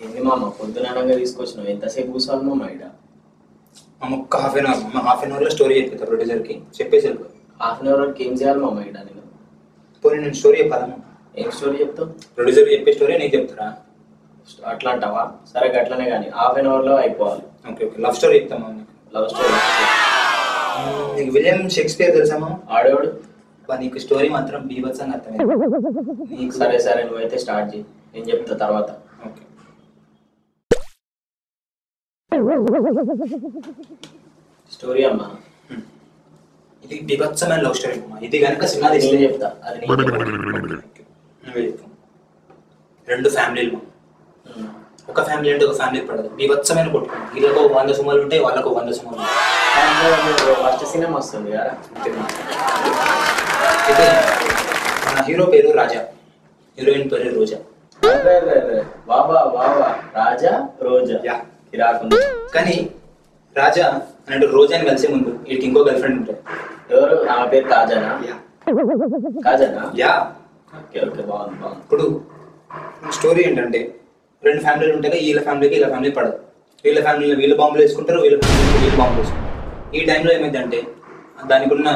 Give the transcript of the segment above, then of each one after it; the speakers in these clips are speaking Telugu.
ఏంది మామ పొద్దుననంగా తీసుకొచ్చినావు? ఎంతసేపు కూర్చోవాలి మామ ఇక్కడ? మామ ఒక్క హాఫ్ అన్ అవర్లో స్టోరీ చెప్పేస్తా ప్రొడ్యూసర్కి, చెప్పేసి వెళ్ళిపో. హాఫ్ అన్ అవర్ వరకు ఏం చేయాలి మామ ఇక్కడ నేను? పోనీ నేను స్టోరీ చెప్పాలా? ఏం స్టోరీ చెప్తావు? ప్రొడ్యూసర్ చెప్పే స్టోరీ నీకు చెప్తారా? అట్లా అంటావా? సరే అట్లనే కానీ హాఫ్ అన్ అవర్లో అయిపోవాలి. ఓకే ఓకే, లవ్ స్టోరీ చెప్తామా నీకు? Love story. నీకు విలియం షేక్స్పియర్ తెలుసామా? ఆడేవాడు. నీకు స్టోరీ మాత్రం బీభత్సంగా అర్థమైంది నీకు. సరే సరే నువ్వైతే స్టార్ట్ చేయి, నేను చెప్తా తర్వాత. ఓకే. స్టోరీ అమ్మా. ఇది బీభత్సమైన లవ్ స్టోరీ అమ్మా. ఇది కనుక సినిమా నేను తీస్తే చెప్తా, అది నేను చెప్తా. నువ్వే చెప్పు. రెండు ఫ్యామిలీలు, ఒక ఫ్యామిలీ అంటే ఒక ఫ్యామిలీ పడదు, బీభత్సమైన కొట్టు. వీళ్ళకు 100 సుమాలు ఉంటాయి, వాళ్ళకు 100 సుమాలు ఉంటాయి. ఫస్ట్ సినిమా వస్తుంది కదా. అయితే మన హీరో పేరు రాజా, హీరోయిన్ పేరు రోజా. బాబా బాబా రాజా రోజా. యా. రాకుండా కానీ రాజా అంటే రోజాని కలిసే ముందు వీడికి ఇంకో గర్ల్ ఫ్రెండ్ ఉంటుంది. ఎవరు? ఆమె పేరు కాజానా? యా. కాజానా? యా. ఓకే ఓకే, బాగుంది బాగుంది. ఇప్పుడు స్టోరీ ఏంటంటే, రెండు ఫ్యామిలీలు ఉంటాయి, వీళ్ళ ఫ్యామిలీకి వీళ్ళ ఫ్యామిలీ పడదు. వీళ్ళ ఫ్యామిలీలో వీళ్ళు బాంబులు వేసుకుంటారు, వీళ్ళ ఫ్యామిలీలో వీళ్ళు బాంబులు వేసుకుంటారు. ఈ టైంలో ఏమైందంటే దానికి ఉన్న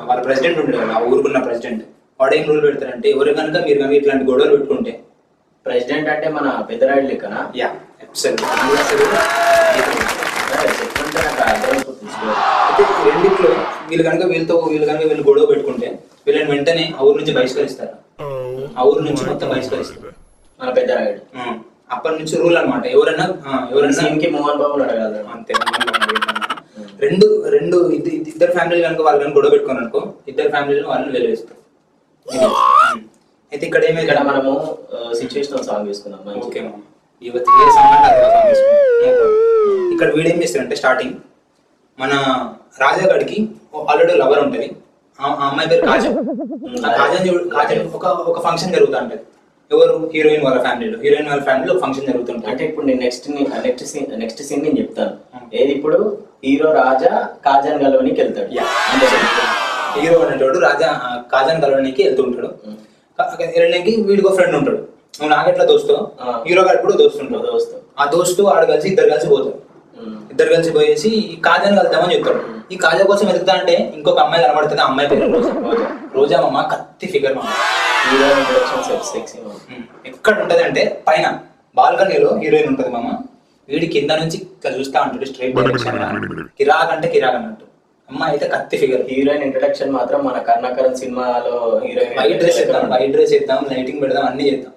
వాళ్ళ ప్రెసిడెంట్ ఉంటాడు కదా, ఆ ఊరుకున్న ప్రెసిడెంట్, వాడు ఏం రూల్ పెడతారంటే, ఎవరు కనుక మీరు కనుక ఇట్లాంటి గొడవలు పెట్టుకుంటే. ప్రెసిడెంట్ అంటే మన పెద్దరాయుడు లెక్కనా? యా, అయితే రెండిట్లో వీళ్ళు కనుక వీళ్ళు గొడవ పెట్టుకుంటే వీళ్ళని వెంటనే ఆ ఊరు నుంచి బహిష్కరిస్తారు. ఆ ఊరు నుంచి మొత్తం బహిష్కరిస్తారు మన పెద్దరాయుడు. అప్పటి నుంచి రూల్ అనమాట. ఎవరైనా మోహన్ బాబు అడగాలి అంతే. ఇద్దరు ఫ్యామిలీలు కనుక వాళ్ళు కనుక గొడవ పెట్టుకుని అనుకో, ఇద్దరు ఫ్యామిలీలను వాళ్ళని వెలివేస్తారు. అయితే ఇక్కడ ఏమైంది, ఇక్కడ మనము సిచ్యువేషనల్ సాంగ్ తీసుకుందాం. ఓకే, ఇక్కడ వీడు ఏం చేస్తాడంటే, స్టార్టింగ్ మన రాజాగాడికి ఆల్రెడీ లవర్ ఉంటుంది. ఆ అమ్మాయి పేరు కాజల్. కాజల్ ఒక ఫంక్షన్ జరుగుతూ ఉంటుంది. ఎవరు? హీరోయిన్ వాళ్ళ ఫ్యామిలీలో ఫంక్షన్ జరుగుతుంటుంది. అంటే ఇప్పుడు నేను నెక్స్ట్ సీన్ నేను చెప్తాను. ఏది ఇప్పుడు? హీరో రాజా కాజన్ గలవనికి వెళ్తాడు. హీరో అనేటోడు రాజా కాజన్ కలవడానికి వెళ్తుంటాడు. వెళ్ళడానికి వీడికి ఫ్రెండ్ ఉంటాడు, నువ్వు నాకెట్లా దోస్తు, హీరో గారికి కూడా దోస్తుంటాడు. ఆ దోస్తు ఆడు కలిసి ఇద్దరు కలిసి పోతాడు. ఇద్దరు కలిసి పోయేసి ఈ కాజాని కలుద్దామని చెప్తాడు. ఈ కాజా కోసం వెతుకుతా అంటే ఇంకొక అమ్మాయి కనబడుతుంది. ఆ అమ్మాయి పేరు రోజా మమ్మ, కత్తి ఫిగర్ మమ్మ. ఎక్కడ ఉంటది అంటే పైన బాల్కనీలో హీరోయిన్ ఉంటది మామ. వీడి కింద నుంచి ఇట్లా చూస్తా ఉంటాడు, స్ట్రైట్ డైరెక్షన్. కిరాక్ అంటే కిరాక్ అన్నట్టు. అమ్మాయి అయితే కత్తి ఫిగర్. హీరోయిన్ ఇంట్రడక్షన్ మాత్రం మన కర్ణాకరన్ సినిమాలో హీరోయిన్ వైట్ డ్రెస్ చేద్దాం, లైటింగ్ పెడదాం, అన్ని చేద్దాం.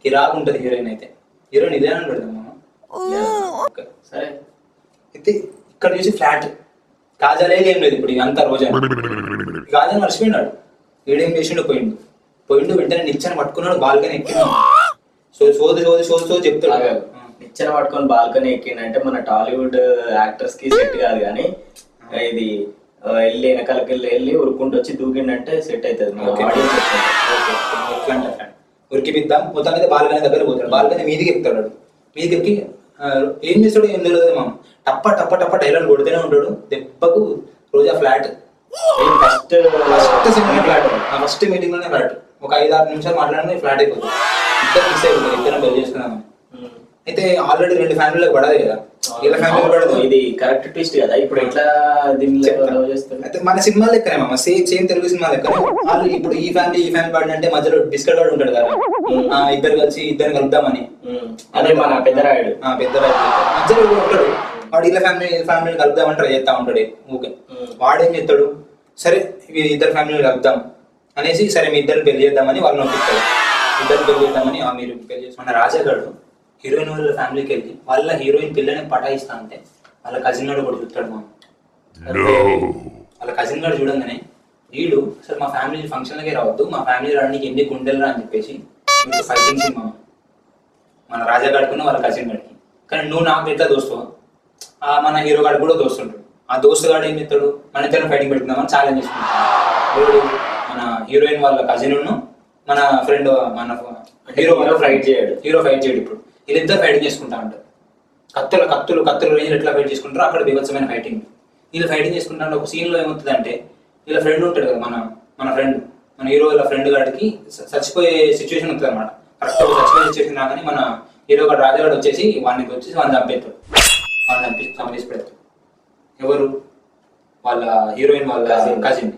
కిరాక్ ఉంటది హీరోయిన్ అయితే. హీరోయిన్ ఇదే అని పెడదాం మామ. సరే. అయితే ఇక్కడ చూసి ఫ్లాట్ కాజాలే ఏం లేదు. ఇప్పుడు అంతా రోజా కాజా మర్చిపోయినాడు. వీడేం చేసిండు, పోయిండు వెంటనే నిచ్చెన పట్టుకున్నాడు, బాల్కనీ ఎక్కినాడు. సోది చెప్తాడు. నిచ్చెన పట్టుకొని బాల్కనీ ఎక్కిండంటే మన టాలీవుడ్ యాక్టర్స్ కి సెట్ కాదు. కానీ ఇది వెళ్ళి వెనకాలకి వెళ్ళి ఉరుక్కుంటూ వచ్చి దూకిండంటే సెట్ అవుతుంది. ఉరికిపిద్దాం మొత్తం అయితే బాల్కనీ దగ్గర పోతాడు. బాల్కనీ మీదికి ఎక్కుతాడు. మీదికి ఎక్కి ఏం చేస్తాడు ఏం తెలియదు మామ. టప్ప టప్ప టప్ప డైలాగ్ కొడుతూనే ఉంటాడు. దెబ్బకు రోజా ఫ్లాట్. ఫస్ట్ మీటింగ్ లోనే ఫ్లాట్. ఒక 5-6 నిమిషాలు మాట్లాడిన ఫ్లాట్ అయిపోతుంది. ఇద్దరు మిస్ అయిపోతుంది. ఇద్దరం పెళ్లి చేసుకున్నాము. అయితే ఆల్రెడీ 2 ఫ్యామిలీలకు పడదు కదా, వీళ్ళ ఫ్యామిలీ పడదు. ఇది కరెక్ట్ ట్విస్ట్ కదా. ఇప్పుడు ఎట్లా అయితే మన సినిమా లెక్కనే మామ, సేమ్ తెలుగు సినిమా లెక్కనే. వాళ్ళు ఇప్పుడు ఈ ఫ్యామిలీ పడినంటే మధ్యలో బిస్కెట్ వాడు ఉంటాడు కదా, ఇద్దరు కలుద్దామని. అదే మన పెద్దరాయుడు మధ్యలో ఉంటాడు. వాడు వీళ్ళ ఫ్యామిలీని కలుద్దామని ట్రై చేస్తా ఉంటాడు. ఓకే, వాడేం చేస్తాడు, సరే ఇద్దరు ఫ్యామిలీని కలుద్దాం అనేసి, సరే మీ ఇద్దరిని పెళ్లి చేద్దామని వాళ్ళు నొప్పిస్తాడు. ఇద్దరు పెళ్లి చేద్దామని మీరు పెళ్లి చేసి, మన రాజాగాడు హీరోయిన్ వాళ్ళ ఫ్యామిలీకి వెళ్ళి వాళ్ళ హీరోయిన్ పిల్లని పటాయిస్తా అంటే వాళ్ళ కజిన్ గారు కూడా చూస్తాడు మామ. వాళ్ళ కజిన్ గారు చూడంగానే వీడు అసలు మా ఫ్యామిలీ ఫంక్షన్లకే రావద్దు, మా ఫ్యామిలీ రావడానికి ఎన్ని గుండెలరా అని చెప్పేసి ఫైటింగ్ సినిమా మన రాజాగాడుకున్న వాళ్ళ కజిన్ గాడికి. కానీ నువ్వు నాకు ఎట్లా దోస్తావు, మన హీరో గాడు కూడా దోస్తుంటాడు. ఆ దోస్తు గాడు ఏం చెప్తాడు, మన ఇద్దరు ఫైటింగ్ పెట్టుకుందామని ఛాలెంజ్ చేసుకుంటాడు. మన హీరోయిన్ వాళ్ళ కజిన్ మన ఫ్రెండ్ మన హీరో ఫైట్ చేయడు. ఇప్పుడు వీళ్ళిద్దరు ఫైటింగ్ చేసుకుంటా ఉంటారు. కత్తులు రేంజ్ ఎట్లా ఫైట్ చేసుకుంటారో అక్కడ బీభత్సమైన ఫైటింగ్. వీళ్ళు ఫైటింగ్ చేసుకుంటా ఒక సీన్ లో ఏమవుతుంది అంటే, వీళ్ళ ఫ్రెండ్ ఉంటాడు కదా, మన ఫ్రెండ్, మన హీరో వాళ్ళ ఫ్రెండ్ గాడికి చచ్చిపోయే సిచ్యువేషన్ ఉంటుంది అనమాట. కరెక్ట్ చచ్చిపోయే సిచ్యువేషన్ రాగానే మన హీరో గాడు రాజాగాడు వచ్చేసి వాడిని చంపేస్తాడు. వాడిని చంపేసి పెడతాడు. ఎవరు వాళ్ళ హీరోయిన్ వాళ్ళ కజిన్.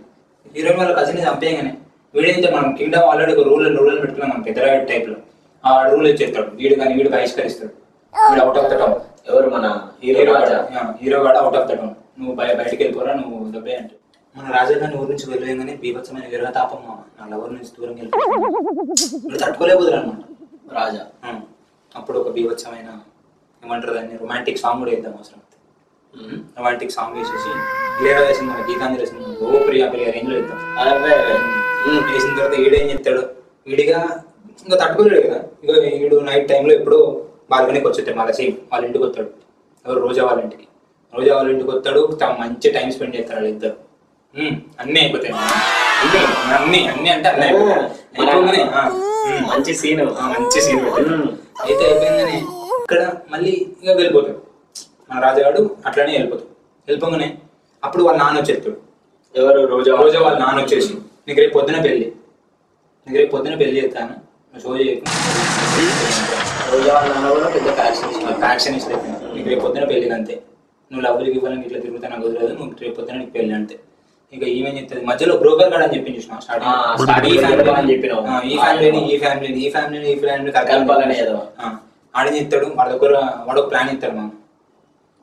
హీరోయిన్ వాళ్ళ కజిన్ చంపేయగానే వీడైతే మనం కింగ్డమ్ ఆల్రెడీ ఒక రూల్ పెట్టుకున్నాం మనం పెద్దరాయుడు టైప్ లో. ఆ రూల్ ఇచ్చేస్తాడు వీడు బహిష్కరిస్తాడు. వీడు అవుట్ ఆఫ్ ద టౌన్. ఎవరు మన హీరో గాడు అవుట్ ఆఫ్ ద టౌన్. నువ్వు బయటకు వెళ్ళిపోరా, నువ్వు దెబ్బే అంటే. మన రాజాగారిని ఊరి నుంచి వెళ్ళగానే బీభత్సమైన విరహతాపం నా లవర్ నుంచి దూరం వెళ్ళిపోయి తట్టుకోలేకపోదురు అనమాట రాజా. అప్పుడు ఒక బీభత్సమైన ఏమంటారు దాన్ని రొమాంటిక్ సాంగ్ కూడా వేద్దాం అవసరం. రొమాంటిక్ సాంగ్ వేసేసి వేసిన గీతాంజలి సినిమా ఓ ప్రియా రేంజ్ లో వేద్దాం. వేసిన తర్వాత ఈడేం చెప్తాడు, వీడిగా ఇంకా తట్టుకోలేడు కదా. ఇక వీడు నైట్ టైంలో ఎప్పుడో బాల్కనీకి వచ్చేస్తాడు. మళ్ళీ సేమ్ వాళ్ళ ఇంటికి వస్తాడు. ఎవరు రోజా వాళ్ళ ఇంటికి. రోజా వాళ్ళ ఇంటికి వస్తాడు. మంచి టైం స్పెండ్ చేస్తారు వాళ్ళు ఇద్దరు. అన్నీ అయిపోతాయి. అన్ని అంటే అన్నీ అయిపోతాయి. మంచి సీన్ అయితే అయిపోయిందని ఇక్కడ మళ్ళీ ఇక వెళ్ళిపోతాడు. మన రాజాగాడు అట్లానే వెళ్ళిపోగానే అప్పుడు వాళ్ళ నాన్న వచ్చేస్తాడు. ఎవరు రోజా వాళ్ళ నాన్న వచ్చేసి నీకు రేపు పొద్దున పెళ్ళి చేస్తాను, షో చేయకు. రోజా వాళ్ళ నాన్న కూడా పెద్ద ఫ్యాక్షనిస్ట్ అయిపోయినా. నీకు రేపు పొద్దున పెళ్ళి అంతే. నువ్వు లవ్వులకి ఇవ్వాలని ఇట్లా తిరుగుతా నాకు కుదరదు. నువ్వు రేపు పొద్దున నీకు పెళ్ళి అంతే. ఇక ఈమెన్ చెప్తుంది మధ్యలో బ్రోకర్ గాడు అని చెప్పి చూసిన ఈ ఫ్యామిలీ ఆడని చెప్తాడు. వాడి దగ్గర వాడు ఒక ప్లాన్ ఇస్తాడు. మనం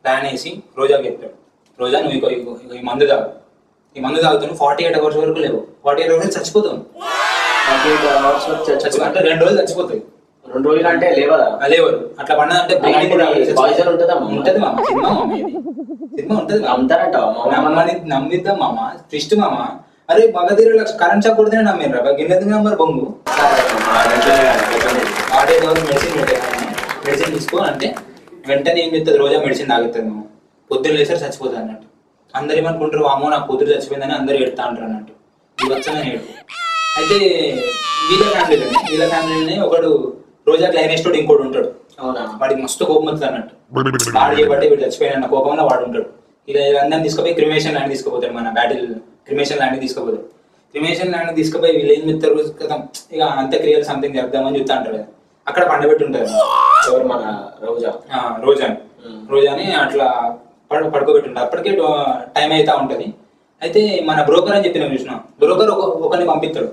ప్లాన్ వేసి రోజాకి చెప్తాడు, రోజా నువ్వు ఈ మందు తాగుతాను 48 hours వరకు లేవు. 48 hours చచ్చిపోతావు. 2 రోజులు చచ్చిపోతాయి. 2 రోజులు అంటే లేవరు. అట్లా పడినదంటే ఉంటది మామ. సినిమా ఉంటది నమ్మిద్దాం మామ. ట్విస్ట్ మామ. అరే మగధీర కరెంట్ షాక్ కొడితేనే నమ్మిర్రా గిన్నెది నెంబర్ బొంగు. 48 hours మెడిసిన్ తీసుకో అంటే వెంటనే ఏం చెప్తుంది, రోజా మెడిసిన్ తాగుతుంది మామ. పొద్దున్న లేసారి చచ్చిపోతుంది అన్నట్టు. అందరు ఏమనుకుంటారు, అమ్మో నా కూతురు చచ్చిపోయిందని అందరు ఏడుతా అంటారు అన్నట్టు. ఇవచ్చనే ఏడుపు. అయితే వీళ్ళ ఫ్యామిలీలోనే ఒకడు రోజా క్లైనేస్టోడు ఇంకోటి ఉంటాడు. వాడికి మస్తు కోపం వస్తుంది అన్నట్టు. వాడు చేయబట్టే వీడు చచ్చిపోయిన కోపంలో వాడు ఉంటాడు. ఇక అందరిని తీసుకుపోయి క్రిమేషన్ ల్యాండ్ తీసుకుపోతాడు. మన బ్యాటిల్ క్రిమేషన్ ల్యాండ్ తీసుకుపోతాడు. క్రిమేషన్ ల్యాండ్ తీసుకుపోయి వీళ్ళు ఏం చెప్తారు కదా, ఇక అంత్యక్రియలు సంథింగ్ జరుపుదామని చెప్తా అంటారు కదా. అక్కడ పండబెట్టి ఉంటారు. ఎవరు మన రోజాని అట్లా పడుకోబెట్టి ఉంటారు. అప్పటికే టైం అవుతా ఉంటది. అయితే మన బ్రోకర్ అని చెప్పిన చూసిన బ్రోకర్ ఒకరిని పంపిస్తాడు.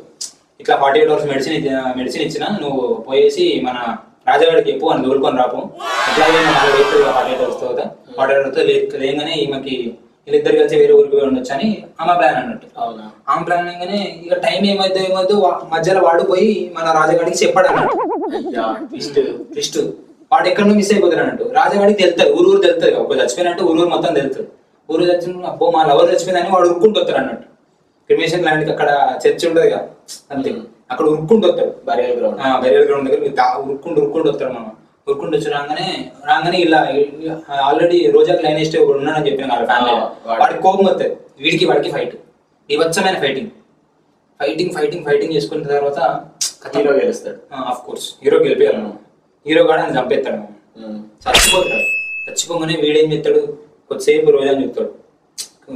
ఇట్లా 48 hours మెడిసిన్ ఇచ్చిన నువ్వు పోయేసి మన రాజాగాడికి చెప్పు అని దూరుకొని రాపు. ఎట్లా 48 hours తర్వాత 48 hours లేగానే ఈమెకి వీళ్ళిద్దరు కలిసి వేరే ఊరికి ఉండొచ్చు అని ఆమె ప్లాన్ అన్నట్టు. ఆమె ప్లాన్ అనగానే ఇక టైం ఏమైతే మధ్యలో వాడు పోయి మన రాజాగాడికి చెప్పాడు అన్నట్టు. ట్విస్ట్ వాడు ఎక్కడో మిస్ అయిపోతాడు అన్నట్టు. రాజాగాడికి తెలుస్తుంది, ఊరు తెలుస్తుంది. ఒక చచ్చిపోయినట్టు ఊరు మొత్తం తెలుస్తుంది. ఊరు చచ్చిన అబ్బో మా లవర్ చచ్చిపోయిందని వాడు ఉరుక్కుంటూ వస్తాడు అన్నట్టు. క్రిమేషన్ ల్యాండ్కి అక్కడ చర్చ్ ఉంటుంది కదా, అంతే అక్కడ ఉరుక్కుంటూ వస్తాడు. బరియల్ గ్రౌండ్ దగ్గర ఉరుక్కుంటూ వస్తాడు. మనం ఉరుక్కుంటూ వచ్చి రాగానే ఇలా ఆల్రెడీ రోజాకి లైన్ ఒకడు ఉన్నాడని చెప్పిన వాళ్ళ ఫ్యామిలీ. వాడికి కోపం వస్తుంది. వాడికి ఫైట్, వివత్సమైన ఫైటింగ్ చేసుకున్న తర్వాత హీరో గెలుస్తాడు. ఆఫ్ కోర్స్ హీరో గెలిపేయాలి. మనం హీరో కూడా అని చంపేస్తాడు. చచ్చిపోతాడు. చచ్చిపోగానే వీడేం చెప్తాడు, కొద్దిసేపు రోజాని చెప్తాడు.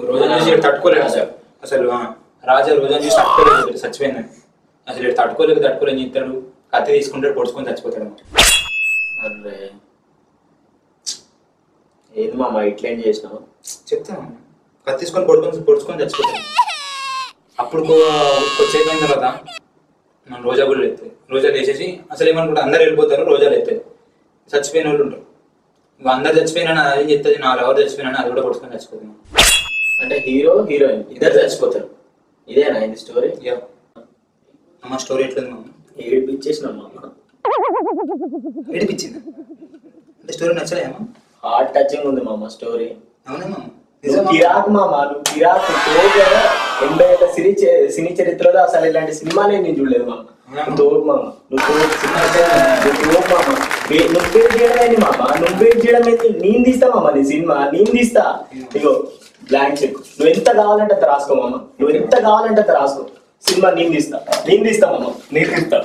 రోజా చూసి తట్టుకోలేడు అసలు. రాజా రోజా చూసి తట్టుకోలేదు చచ్చిపోయిందని. అసలు తట్టుకోలేని చెప్తాడు. కత్తి తీసుకుంటాడు, పొడుచుకొని చచ్చిపోతాడు. అరే ఏది మామ ఇట్లేం చేసినావు చెప్తాను. కత్తి తీసుకొని పొడుచుకొని చచ్చిపోతాడు. అప్పుడు కొద్దిసేపు అయిన తర్వాత మనం రోజా కూడా లేస్తుంది. రోజా లేచేసి అసలు ఏమనుకుంటా అందరు వెళ్ళిపోతారు, రోజా లేస్తుంది. చచ్చిపోయిన వాళ్ళు ఉంటారు. ఇంకా అందరు చచ్చిపోయినా అది చెప్తుంది, నా లవర్ చచ్చిపోయినా అది కూడా పొడుచుకొని చచ్చిపోతున్నాను. అంటే హీరో హీరోయిన్ ఇద్దరు చచ్చిపోతారు. ఇదేనా ఇది స్టోరీ? అమ్మ స్టోరీ ఎట్లుంది మామ? ఏడిపించేసినాం మామ. ఏడిపించింది అంటే స్టోరీ నచ్చలేమా? హార్ట్ టచింగ్ ఉంది మామ స్టోరీ. అవునా మామ? కిరాక్ మామ, నువ్వు కిరాక్. 80 సినీ చరిత్రలో అసలు ఇలాంటి సినిమానే నేను చూడలేదు మామ. తోడు మామ, నువ్వు వెయిట్ చేయడం మామ. నువ్వు వెయిట్ చేయడం అయితే నేను తీస్తా మామ. నీ సినిమా నేను తీస్తా. ఇగో బ్లాంక్ చెక్. నువ్వు ఎంత కావాలంటే అంత రాసుకో మామ. నువ్వు ఎంత కావాలంటే అంత రాసుకో. సినిమా నేను తీస్తా మామ. నేను తీస్తా.